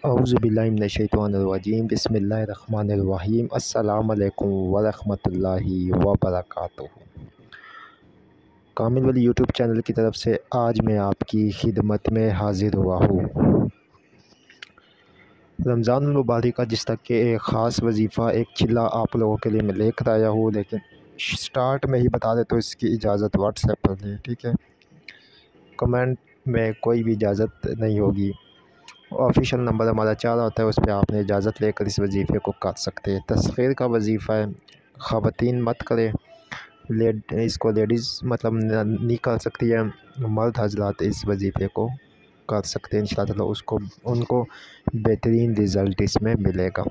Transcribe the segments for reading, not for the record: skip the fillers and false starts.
اعوذ باللہ من الشیطان الرجیم بسم اللہ الرحمن الرحیم السلام علیکم ورحمۃ اللہ وبرکاتہ۔ کامل ولی یوٹیوب چینل کی طرف سے آج میں آپ کی خدمت میں حاضر ہوا ہوں۔ رمضان المبارک کا جس تک کہ ایک خاص وظیفہ ایک چلا آپ لوگوں کے لیے میں لے کر آیا ہوں، لیکن سٹارٹ میں ہی بتا دے تو اس کی اجازت واٹس ایپ پر لیں، ٹھیک ہے؟ کمنٹ میں کوئی بھی اجازت نہیں ہوگی۔ آفیشیل نمبر ہمارا چارہ ہوتا ہے، اس پہ آپ نے اجازت لے کر اس وظیفے کو کر سکتے ہیں۔ تسخیر کا وظیفہ ہے، خواتین مت کرے، اس کو لیڈیز مطلب نہیں کر سکتی ہے، مرد حضرات اس وظیفے کو کر سکتے ہیں انشاءاللہ تعالیٰ، ان کو بہترین رزلٹ اس میں ملے گا۔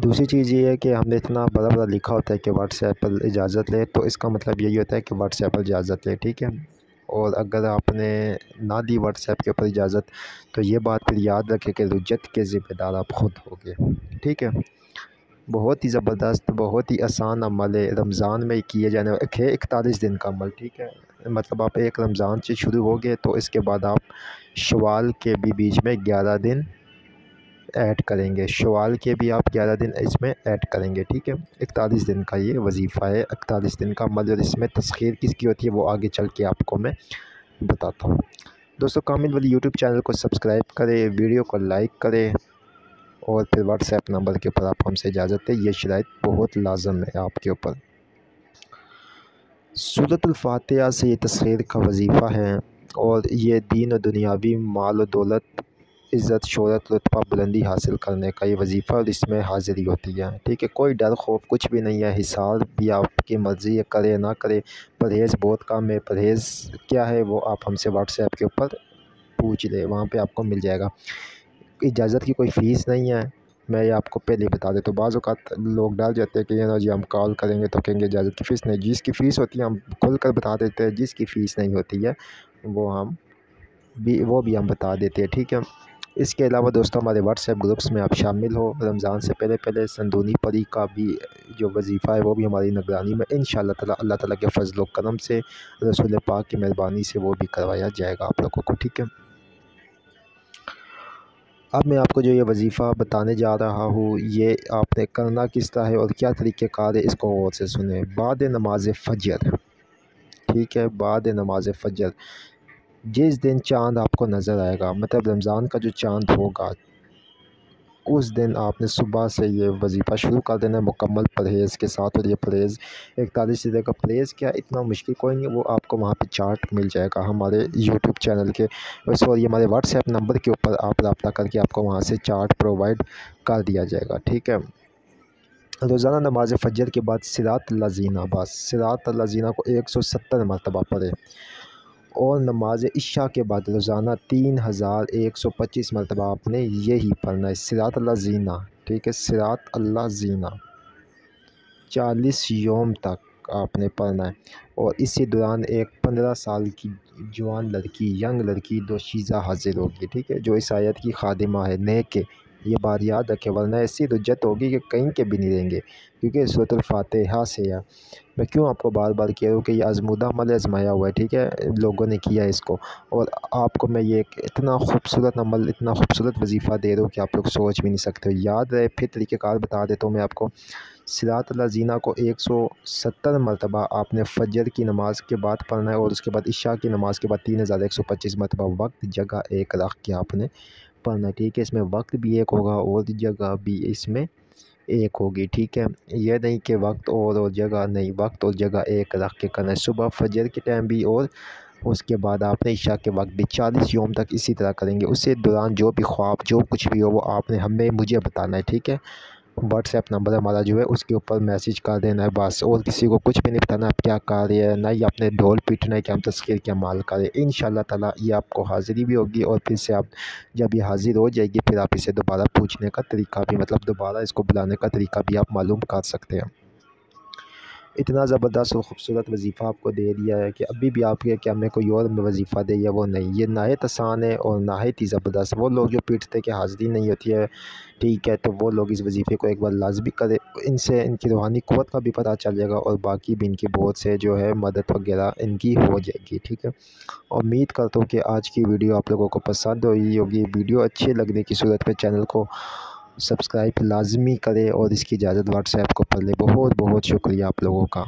دوسری چیز یہ ہے کہ ہم نے اتنا بڑا بڑا لکھا ہوتا ہے کہ واٹس ایپ پر اجازت لے، تو اس کا مطلب یہی ہوتا ہے کہ واٹس ایپ پر اجازت لے، ٹھیک ہے؟ اور اگر آپ نے نہ دی واٹس ایپ کے اوپر اجازت تو یہ بات پھر یاد رکھے کہ رجت کے ذمہ دار آپ خود ہوگے، ٹھیک ہے؟ بہت ہی زبردست، بہت ہی آسان عمل ہے، رمضان میں کیے جانے والے 41 دن کا عمل، ٹھیک ہے؟ مطلب آپ ایک رمضان سے شروع ہو گئے تو اس کے بعد آپ شوال کے بھی بیچ میں 11 دن ایڈ کریں گے، شوال کے بھی آپ 11 دن اس میں ایڈ کریں گے، ٹھیک ہے؟ 41 دن کا یہ وظیفہ ہے، 41 دن کا عمل، اور اس میں تسخیر کس کی ہوتی ہے وہ آگے چل کے آپ کو میں بتاتا ہوں۔ دوستو کامل ولی یوٹیوب چینل کو سبسکرائب کرے، ویڈیو کو لائک کرے، اور پھر واٹس ایپ نمبر کے اوپر آپ ہم سے اجازت دیں، یہ شرائط بہت لازم ہے آپ کے اوپر۔ سورۃ الفاتحہ سے یہ تسخیر کا وظیفہ ہے، اور یہ دین و دنیاوی مال و دولت، عزت شہرت رتبہ بلندی حاصل کرنے کا یہ وظیفہ، اور اس میں حاضری ہوتی ہے، ٹھیک ہے؟ کوئی ڈر خوف کچھ بھی نہیں ہے، حساب بھی آپ کی مرضی ہے، کرے نہ کرے، پرہیز بہت کم ہے، پرہیز کیا ہے وہ آپ ہم سے واٹس ایپ کے اوپر پوچھ لیں، وہاں پہ آپ کو مل جائے گا۔ اجازت کی کوئی فیس نہیں ہے، میں یہ آپ کو پہلے بتا دیتا ہوں۔ بعض اوقات لوگ ڈال جاتے ہیں کہ یہ نا جی ہم کال کریں گے تو کہیں گے اجازت کی فیس نہیں، جس کی فیس ہوتی ہے ہم کھل کر بتا دیتے ہیں، جس کی فیس نہیں ہوتی ہے وہ بھی ہم بتا دیتے ہیں، ٹھیک ہے؟ اس کے علاوہ دوستوں ہمارے واٹس ایپ گروپس میں آپ شامل ہو، رمضان سے پہلے سندونی پری کا بھی جو وظیفہ ہے وہ بھی ہماری نگرانی میں انشاءاللہ تعالیٰ اللہ تعالیٰ کے فضل و کرم سے، رسول پاک کی مہربانی سے وہ بھی کروایا جائے گا آپ لوگوں کو، ٹھیک ہے؟ اب میں آپ کو جو یہ وظیفہ بتانے جا رہا ہوں، یہ آپ نے کرنا کس طرح ہے اور کیا طریقہ کار ہے، اس کو غور سے سنیں۔ بعد نماز فجر، ٹھیک ہے؟ بعد نماز فجر جس دن چاند آپ کو نظر آئے گا، مطلب رمضان کا جو چاند ہوگا، اس دن آپ نے صبح سے یہ وظیفہ شروع کر دینا ہے مکمل پرہیز کے ساتھ، اور یہ پرہیز 41 دن کا پرہیز کیا اتنا مشکل کوئی نہیں، وہ آپ کو وہاں پہ چارٹ مل جائے گا ہمارے یوٹیوب چینل کے، سوری ہمارے واٹس ایپ نمبر کے اوپر آپ رابطہ کر کے آپ کو وہاں سے چارٹ پرووائڈ کر دیا جائے گا، ٹھیک ہے؟ روزانہ نماز فجر کے بعد صراط الذین، بس صراط الذین کو 170 مرتبہ پڑھے، اور نماز عشاء کے بعد روزانہ 3125 مرتبہ آپ نے یہی پڑھنا ہے، صراط الذین، ٹھیک ہے؟ صراط الذین 40 یوم تک آپ نے پڑھنا ہے، اور اسی دوران ایک 15 سال کی جوان لڑکی، ینگ لڑکی دوشیزہ حاضر ہوگی، ٹھیک ہے؟ جو اس آیت کی خادمہ ہے، نیک ہے، یہ بات یاد رکھے، ورنہ ایسی رجت ہوگی کہ کہیں کے بھی نہیں رہیں گے، کیونکہ سورۃ الفاتحہ سے ہے۔ میں کیوں آپ کو بار بار کہہ رہا ہوں کہ یہ آزمودہ عمل ہے، آزمایا ہوا ہے، ٹھیک ہے؟ لوگوں نے کیا ہے اس کو، اور آپ کو میں یہ اتنا خوبصورت عمل، اتنا خوبصورت وظیفہ دے رہا ہوں کہ آپ لوگ سوچ بھی نہیں سکتے ہو۔ یاد رہے، پھر طریقہ کار بتا دیتا ہوں میں آپ کو۔ صراط الذین کو 170 مرتبہ آپ نے فجر کی نماز کے بعد پڑھنا ہے، اور اس کے بعد عشاء کی نماز کے بعد 3125 مرتبہ وقت جگہ ایک رکھ کے آپ نے پڑھنا ہے، ٹھیک ہے؟ اس میں وقت بھی ایک ہوگا اور جگہ بھی اس میں ایک ہوگی، ٹھیک ہے؟ یہ نہیں کہ وقت اور جگہ نہیں، وقت اور جگہ ایک رکھ کے کرنا ہے، صبح فجر کے ٹائم بھی، اور اس کے بعد آپ نے عشاء کے وقت بھی 40 یوم تک اسی طرح کریں گے۔ اس سے دوران جو بھی خواب جو کچھ بھی ہو وہ آپ نے مجھے بتانا ہے، ٹھیک ہے؟ واٹس ایپ نمبر ہمارا جو ہے اس کے اوپر میسیج کر دینا ہے بس، اور کسی کو کچھ بھی نہیں بتانا آپ کیا کر رہے ہیں، نہ ہی اپنے ڈھول پیٹنا ہے کہ ہم تسخیر کیا مال کریں۔ انشاءاللہ تعالیٰ یہ آپ کو حاضری بھی ہوگی، اور پھر سے آپ جب یہ حاضر ہو جائے گی پھر آپ اسے دوبارہ پوچھنے کا طریقہ بھی، مطلب دوبارہ اس کو بلانے کا طریقہ بھی آپ معلوم کر سکتے ہیں۔ اتنا زبردست اور خوبصورت وظیفہ آپ کو دے دیا ہے کہ ابھی بھی آپ کے کیا میں کوئی اور وظیفہ دے یا وہ نہیں، یہ نہایت آسان ہے اور نہایت ہی زبردست۔ وہ لوگ جو پیٹتے کہ حاضری نہیں ہوتی ہے، ٹھیک ہے، تو وہ لوگ اس وظیفے کو ایک بار لازمی کرے، ان سے ان کی روحانی قوت کا بھی پتہ چل جائے گا اور باقی بھی ان کی بہت سے جو ہے مدد وغیرہ ان کی ہو جائے گی، ٹھیک ہے۔ امید کرتا ہوں کہ آج کی ویڈیو آپ لوگوں کو پسند ہوئی ہوگی۔ ویڈیو اچھے لگنے کی صورت میں چینل کو سبسکرائب لازمی کرے اور اس کی اجازت واٹس ایپ کو پڑھ لے۔ بہت بہت شکریہ آپ لوگوں کا۔